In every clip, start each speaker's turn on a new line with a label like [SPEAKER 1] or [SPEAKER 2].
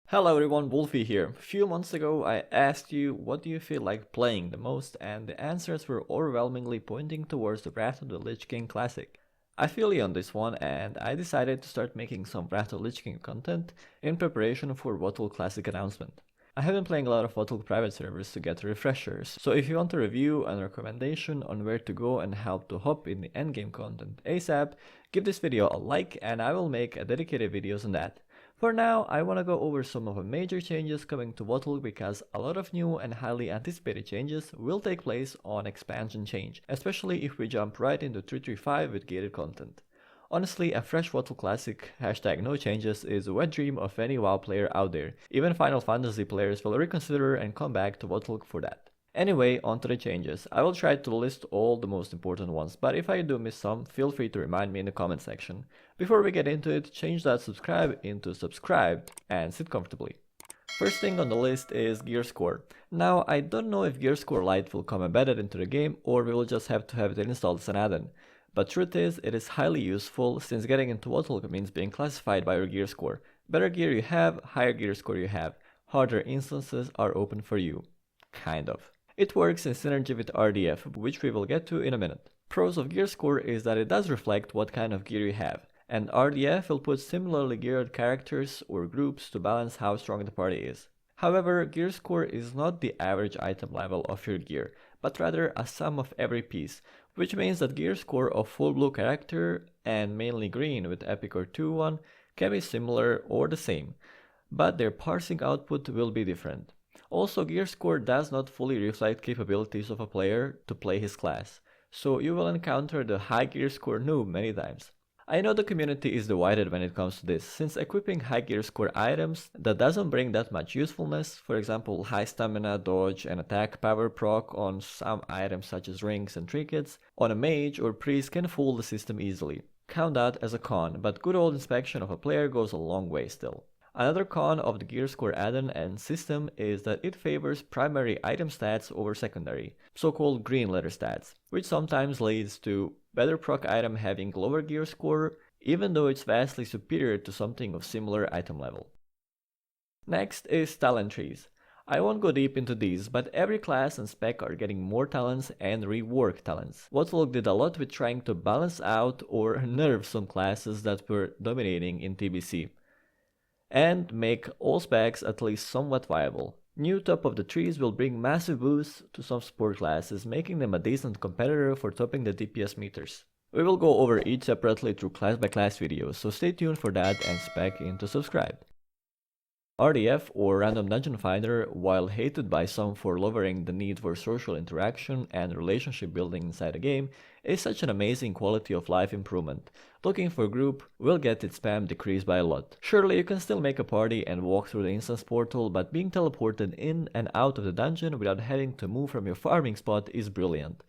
[SPEAKER 1] Hello everyone, Wolfie here. A few months ago I asked you what do you feel like playing the most, and the answers were overwhelmingly pointing towards the Wrath of the Lich King Classic. I feel you on this one, and I decided to start making some Wrath of the Lich King content in preparation for WotLK Classic announcement. I have been playing a lot of WotLK private servers to get refreshers, so if you want a review and recommendation on where to go and how to hop in the endgame content ASAP, give this video a like and I will make a dedicated videos on that. For now, I wanna go over some of the major changes coming to WotLK because a lot of new and highly anticipated changes will take place on expansion change, especially if we jump right into 335 with gated content. Honestly, a fresh WotLK Classic #no changes is a wet dream of any WoW player out there. Even Final Fantasy players will reconsider and come back to WotLK for that. Anyway, on to the changes. I will try to list all the most important ones, but if I do miss some, feel free to remind me in the comment section. Before we get into it, change that subscribe into subscribed and sit comfortably. First thing on the list is Gear Score. Now, I don't know if Gear Score Lite will come embedded into the game or we will just have to have it installed as an add-in. But truth is, it is highly useful since getting into WotLK means being classified by your gear score. Better gear you have, higher gear score you have. Harder instances are open for you. Kind of. It works in synergy with RDF, which we will get to in a minute. Pros of gear score is that it does reflect what kind of gear you have, and RDF will put similarly geared characters or groups to balance how strong the party is. However, gear score is not the average item level of your gear, but rather a sum of every piece, which means that gear score of full blue character and mainly green with epic or 2-1 can be similar or the same, but their parsing output will be different. Also, gear score does not fully reflect capabilities of a player to play his class, so you will encounter the high gear score noob many times. I know the community is divided when it comes to this, since equipping high gear score items that doesn't bring that much usefulness, for example high stamina, dodge and attack power proc on some items such as rings and trinkets, on a mage or priest can fool the system easily. Count that as a con, but good old inspection of a player goes a long way still. Another con of the gear score add-on and system is that it favors primary item stats over secondary, so-called green letter stats, which sometimes leads to better proc item having lower gear score, even though it's vastly superior to something of similar item level. Next is talent trees. I won't go deep into these, but every class and spec are getting more talents and rework talents. WotLK did a lot with trying to balance out or nerf some classes that were dominating in TBC, and make all specs at least somewhat viable. New top of the trees will bring massive boosts to some support classes, making them a decent competitor for topping the DPS meters. We will go over each separately through class by class videos, so stay tuned for that and spec into subscribe. RDF or Random Dungeon Finder, while hated by some for lowering the need for social interaction and relationship building inside a game, is such an amazing quality of life improvement. Looking for a group will get its spam decreased by a lot. Surely you can still make a party and walk through the instance portal, but being teleported in and out of the dungeon without having to move from your farming spot is brilliant.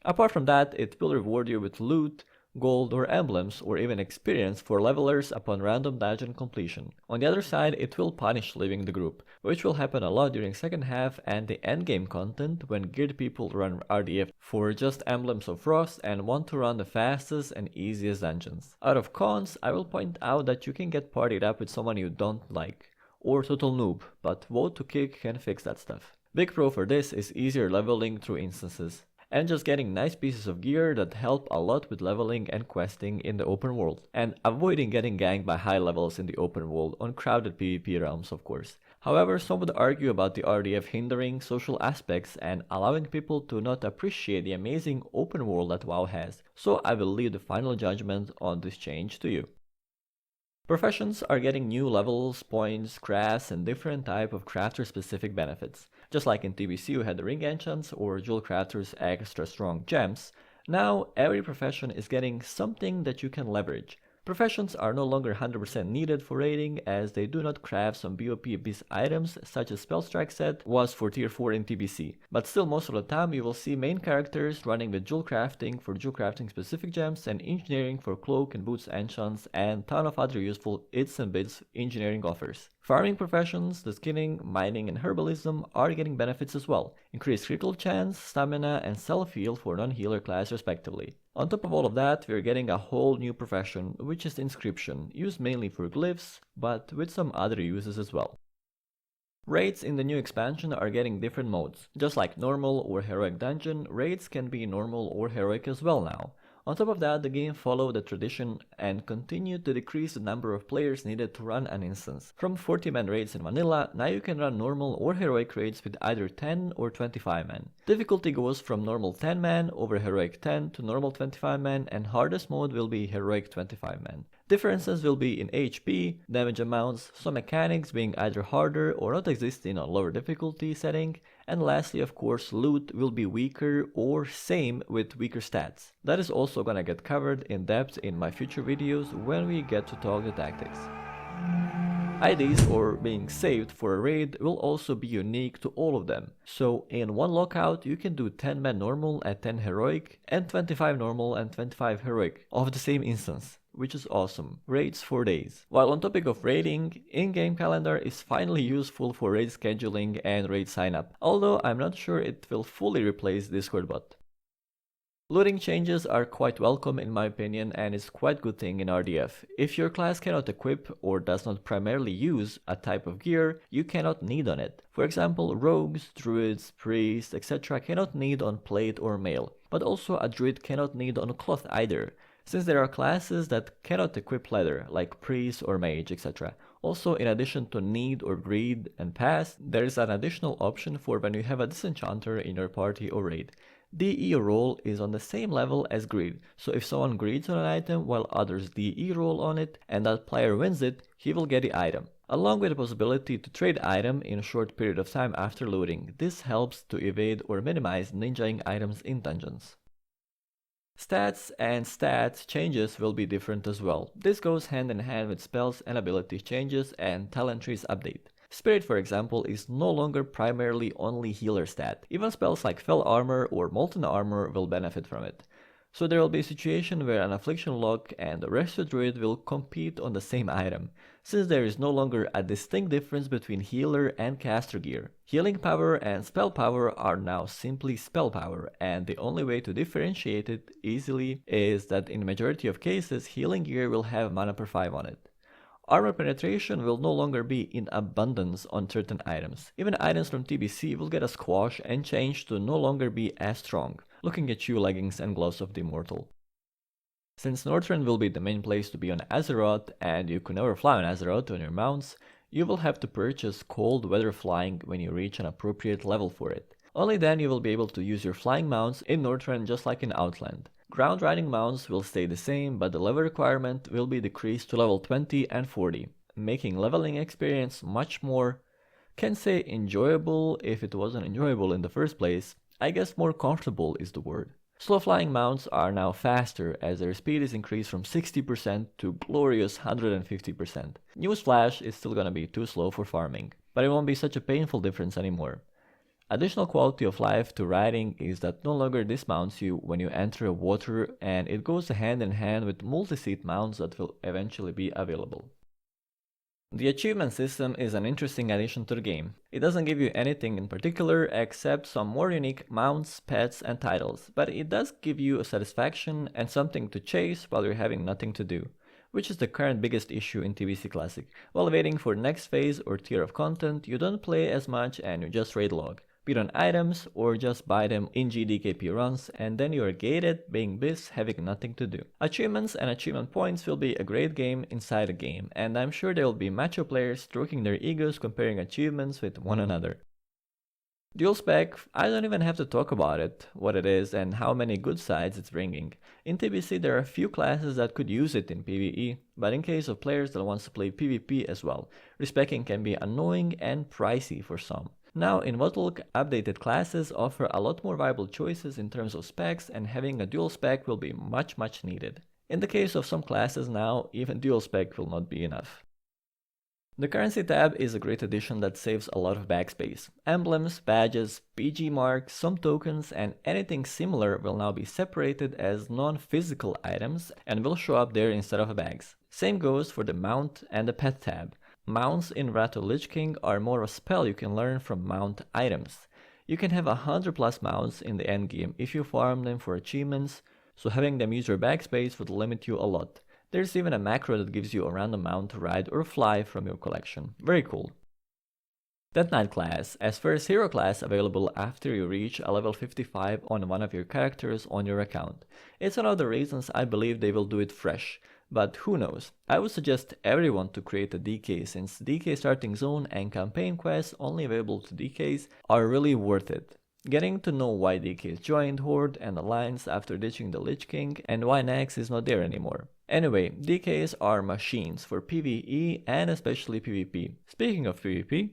[SPEAKER 1] Apart from that, it will reward you with loot, gold or emblems or even experience for levelers upon random dungeon completion. On the other side, it will punish leaving the group, which will happen a lot during second half and the endgame content when geared people run RDF for just emblems of frost and want to run the fastest and easiest dungeons. Out of cons, I will point out that you can get partied up with someone you don't like, or total noob, but WotLK can fix that stuff. Big pro for this is easier leveling through instances, and just getting nice pieces of gear that help a lot with leveling and questing in the open world, and avoiding getting ganked by high levels in the open world on crowded PvP realms of course. However, some would argue about the RDF hindering social aspects and allowing people to not appreciate the amazing open world that WoW has, so I will leave the final judgment on this change to you. Professions are getting new levels, points, crafts, and different type of crafter specific benefits. Just like in TBC you had the ring enchants or jewel crafters extra strong gems, now every profession is getting something that you can leverage. Professions are no longer 100% needed for raiding as they do not craft some BOP-BiS items such as Spellstrike set was for tier 4 in TBC, but still most of the time you will see main characters running with jewel crafting for jewel crafting specific gems and engineering for cloak and boots enchants and ton of other useful its and bits engineering offers. Farming professions, the skinning, mining and herbalism are getting benefits as well, increased critical chance, stamina and self-heal for non-healer class respectively. On top of all of that, we are getting a whole new profession, which is inscription, used mainly for glyphs, but with some other uses as well. Raids in the new expansion are getting different modes. Just like normal or heroic dungeon, raids can be normal or heroic as well now. On top of that, the game followed the tradition and continued to decrease the number of players needed to run an instance. From 40-man raids in vanilla, now you can run normal or heroic raids with either 10 or 25 men. Difficulty goes from normal 10 man over heroic 10 to normal 25 man, and hardest mode will be heroic 25 man. Differences will be in HP, damage amounts, some mechanics being either harder or not exist in a lower difficulty setting, and lastly, of course, loot will be weaker or same with weaker stats. That is also gonna get covered in depth in my future videos when we get to talk the tactics. IDs, or being saved for a raid, will also be unique to all of them. So in one lockout you can do 10 man normal and 10 heroic, and 25 normal and 25 heroic of the same instance, which is awesome. Raids for days. While on topic of raiding, in-game calendar is finally useful for raid scheduling and raid sign-up, although I'm not sure it will fully replace Discord bot. Looting changes are quite welcome in my opinion, and is quite good thing in RDF. If your class cannot equip or does not primarily use a type of gear, you cannot need on it. For example, rogues, druids, priests, etc. cannot need on plate or mail, but also a druid cannot need on cloth either, since there are classes that cannot equip leather, like priest or mage, etc. Also, in addition to need or greed and pass, there is an additional option for when you have a disenchanter in your party or raid. DE roll is on the same level as greed, so if someone greeds on an item while others DE roll on it and that player wins it, he will get the item, along with the possibility to trade item in a short period of time after looting. This helps to evade or minimize ninjaing items in dungeons. Stats and stats changes will be different as well. This goes hand in hand with spells and ability changes and talent trees update. Spirit, for example, is no longer primarily only healer stat. Even spells like Fell Armor or Molten Armor will benefit from it. So there will be a situation where an Affliction Lock and a Rescue Druid will compete on the same item, since there is no longer a distinct difference between healer and caster gear. Healing power and spell power are now simply spell power, and the only way to differentiate it easily is that in majority of cases, healing gear will have mana per 5 on it. Armor penetration will no longer be in abundance on certain items. Even items from TBC will get a squash and change to no longer be as strong. Looking at you, leggings and gloves of the immortal. Since Northrend will be the main place to be on Azeroth, and you can never fly on Azeroth on your mounts, you will have to purchase cold weather flying when you reach an appropriate level for it. Only then you will be able to use your flying mounts in Northrend just like in Outland. Ground riding mounts will stay the same, but the level requirement will be decreased to level 20 and 40, making leveling experience much more, can say enjoyable if it wasn't enjoyable in the first place. I guess more comfortable is the word. Slow flying mounts are now faster as their speed is increased from 60% to glorious 150%. Newsflash, is still gonna be too slow for farming, but it won't be such a painful difference anymore. Additional quality of life to riding is that no longer dismounts you when you enter water, and it goes hand in hand with multi-seat mounts that will eventually be available. The achievement system is an interesting addition to the game. It doesn't give you anything in particular except some more unique mounts, pets and titles, but it does give you a satisfaction and something to chase while you're having nothing to do, which is the current biggest issue in TBC Classic. While waiting for the next phase or tier of content, you don't play as much and you just raid log. Beat on items or just buy them in GDKP runs, and then you are gated, being BiS, having nothing to do. Achievements and achievement points will be a great game inside a game, and I'm sure there will be macho players stroking their egos comparing achievements with one another. Dual-Spec, I don't even have to talk about it, what it is and how many good sides it's bringing. In TBC there are a few classes that could use it in PvE, but in case of players that wants to play PvP as well, respecking can be annoying and pricey for some. Now in WotLK, updated classes offer a lot more viable choices in terms of specs, and having a Dual-Spec will be much needed. In the case of some classes now, even Dual-Spec will not be enough. The currency tab is a great addition that saves a lot of backspace. Emblems, badges, PG marks, some tokens and anything similar will now be separated as non-physical items and will show up there instead of bags. Same goes for the mount and the pet tab. Mounts in Wrath of the Lich King are more a spell you can learn from mount items. You can have 100+ mounts in the endgame if you farm them for achievements, so having them use your backspace would limit you a lot. There's even a macro that gives you a random mount to ride or fly from your collection. Very cool. That Knight class, as first hero class available after you reach a level 55 on one of your characters on your account. It's one of the reasons I believe they will do it fresh, but who knows. I would suggest everyone to create a DK, since DK starting zone and campaign quests only available to DKs are really worth it. Getting to know why DKs joined Horde and Alliance after ditching the Lich King and why Nax is not there anymore. Anyway, DKs are machines for PvE and especially PvP. Speaking of PvP,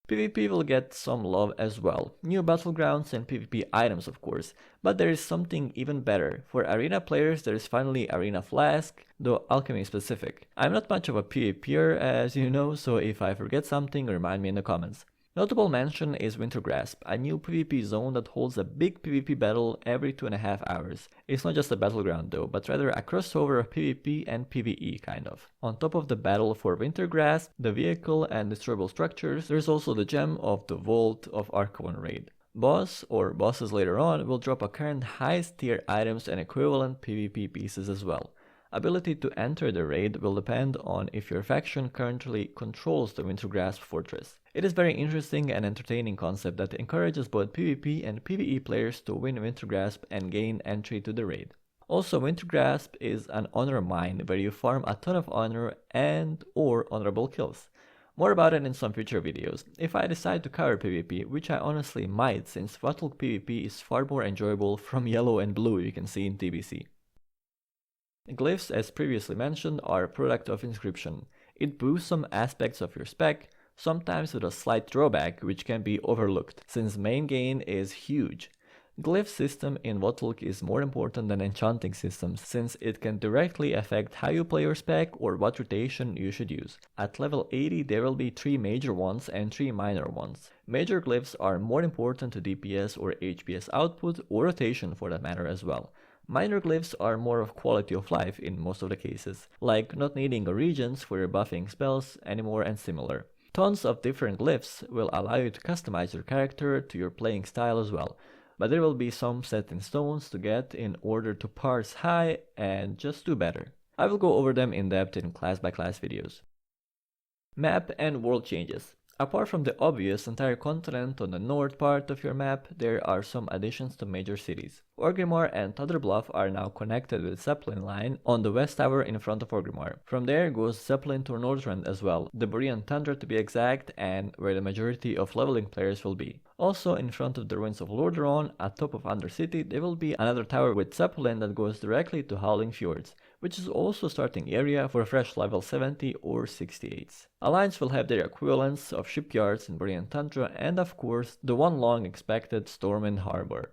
[SPEAKER 1] PvP will get some love as well, new battlegrounds and PvP items of course, but there is something even better. For arena players there is finally Arena Flask, though alchemy specific. I'm not much of a PvPer as you know, so if I forget something remind me in the comments. Notable mention is Winter Grasp, a new PvP zone that holds a big PvP battle every 2.5 hours. It's not just a battleground though, but rather a crossover of PvP and PvE kind of. On top of the battle for Winter Grasp, the vehicle and destroyable structures, there's also the gem of the Vault of Archon raid. Boss, or bosses later on, will drop a current highest tier items and equivalent PvP pieces as well. Ability to enter the raid will depend on if your faction currently controls the Winter Grasp fortress. It is very interesting and entertaining concept that encourages both PvP and PvE players to win Winter Grasp and gain entry to the raid. Also, Winter Grasp is an honor mine where you farm a ton of honor and or honorable kills. More about it in some future videos, if I decide to cover PvP, which I honestly might since WotLK PvP is far more enjoyable from yellow and blue you can see in TBC. Glyphs, as previously mentioned, are a product of inscription. It boosts some aspects of your spec, sometimes with a slight drawback which can be overlooked, since main gain is huge. Glyph system in WotLK is more important than enchanting systems, since it can directly affect how you play your spec or what rotation you should use. At level 80 there will be 3 major ones and 3 minor ones. Major glyphs are more important to DPS or HPS output or rotation for that matter as well. Minor glyphs are more of quality of life in most of the cases, like not needing regions for your buffing spells anymore and similar. Tons of different glyphs will allow you to customize your character to your playing style as well, but there will be some set in stones to get in order to parse high and just do better. I will go over them in depth in class by class videos. Map and world changes. Apart from the obvious entire continent on the north part of your map, there are some additions to major cities. Orgrimmar and Thunder Bluff are now connected with Zeppelin line on the west tower in front of Orgrimmar. From there goes Zeppelin to Northrend as well, the Borean Tundra to be exact, and where the majority of leveling players will be. Also in front of the ruins of Lordaeron, at top of Undercity, there will be another tower with Zeppelin that goes directly to Howling Fjords, which is also starting area for fresh level 70 or 68s. Alliance will have their equivalents of shipyards in Borean Tundra and of course the one long expected Stormwind Harbor.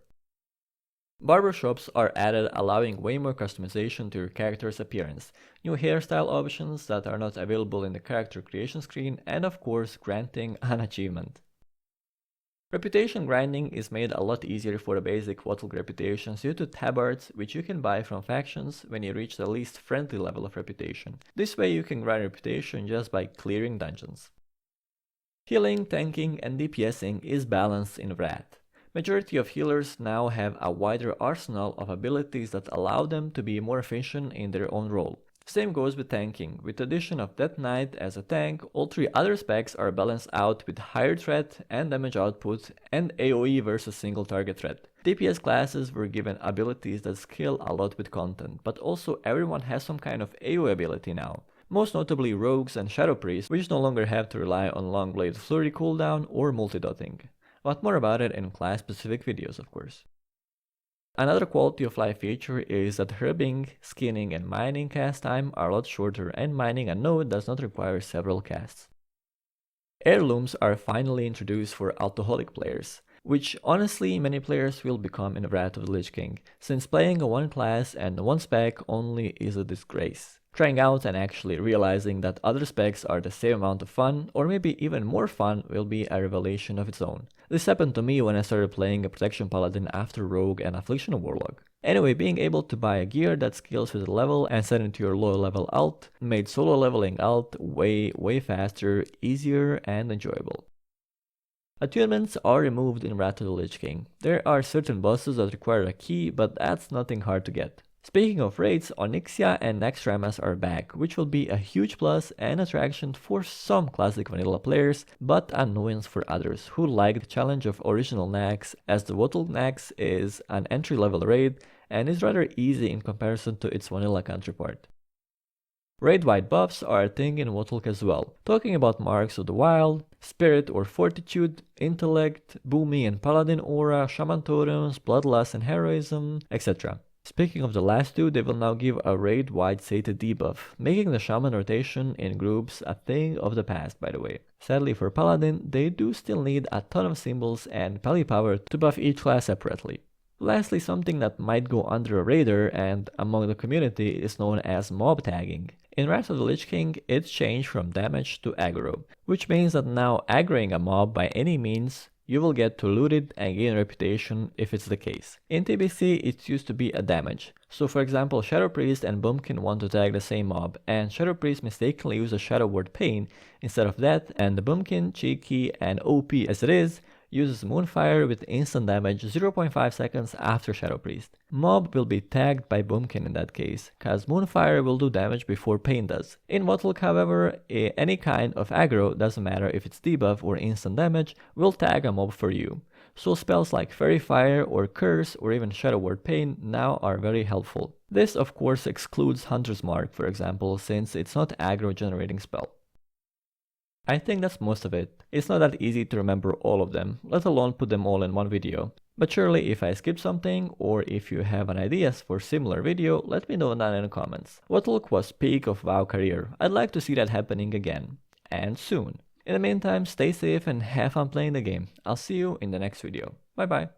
[SPEAKER 1] BarberShops are added, allowing way more customization to your character's appearance, new hairstyle options that are not available in the character creation screen, and of course granting an achievement. Reputation grinding is made a lot easier for the basic WotLK reputations due to tabards, which you can buy from factions when you reach the least friendly level of reputation. This way you can grind reputation just by clearing dungeons. Healing, tanking and DPSing is balanced in Wrath. Majority of healers now have a wider arsenal of abilities that allow them to be more efficient in their own role. Same goes with tanking. With the addition of Death Knight as a tank, all 3 other specs are balanced out with higher threat and damage output and AoE versus single target threat. DPS classes were given abilities that scale a lot with content, but also everyone has some kind of AoE ability now. Most notably rogues and shadow priests, which no longer have to rely on long blade flurry cooldown or multi-dotting. But more about it in class specific videos of course. Another quality of life feature is that herbing, skinning and mining cast time are a lot shorter, and mining a node does not require several casts. Heirlooms are finally introduced for alcoholic players, which honestly many players will become in Wrath of the Lich King, since playing a one class and one spec only is a disgrace. Trying out and actually realizing that other specs are the same amount of fun, or maybe even more fun, will be a revelation of its own. This happened to me when I started playing a Protection Paladin after Rogue and Affliction Warlock. Anyway, being able to buy a gear that scales with the level and set into your low level alt made solo leveling alt way faster, easier and enjoyable. Attunements are removed in Wrath of the Lich King. There are certain bosses that require a key, but that's nothing hard to get. Speaking of raids, Onyxia and Naxxramas are back, which will be a huge plus and attraction for some classic vanilla players, but annoyance for others who like the challenge of original Nax, as the WotLK Nax is an entry-level raid and is rather easy in comparison to its vanilla counterpart. Raid-wide buffs are a thing in WotLK as well, talking about Marks of the Wild, Spirit or Fortitude, Intellect, Boomy and Paladin Aura, Shaman Totems, Bloodlust and Heroism, etc. Speaking of the last two, they will now give a raid-wide Sated debuff, making the Shaman rotation in groups a thing of the past, by the way. Sadly for Paladin, they do still need a ton of symbols and pally power to buff each class separately. Lastly, something that might go under a radar and among the community is known as mob tagging. In Wrath of the Lich King, it's changed from damage to aggro, which means that now aggroing a mob by any means, you will get to loot it and gain reputation if it's the case. In TBC, it used to be a damage. So for example, Shadow Priest and Bumpkin want to tag the same mob, and Shadow Priest mistakenly use a Shadow Word Pain instead of that, and the Bumpkin, cheeky and OP as it is, uses Moonfire with instant damage 0.5 seconds after Shadow Priest. Mob will be tagged by Bumpkin in that case, cause Moonfire will do damage before Pain does. In WotLK however, any kind of aggro, doesn't matter if it's debuff or instant damage, will tag a mob for you. So spells like Fairy Fire or Curse or even Shadow Word Pain now are very helpful. This of course excludes Hunter's Mark for example, since it's not aggro generating spell. I think that's most of it. It's not that easy to remember all of them, let alone put them all in one video. But surely if I skipped something, or if you have an idea for similar video, let me know down in the comments. WotLK was peak of WoW career. I'd like to see that happening again. And soon. In the meantime, stay safe and have fun playing the game. I'll see you in the next video. Bye bye.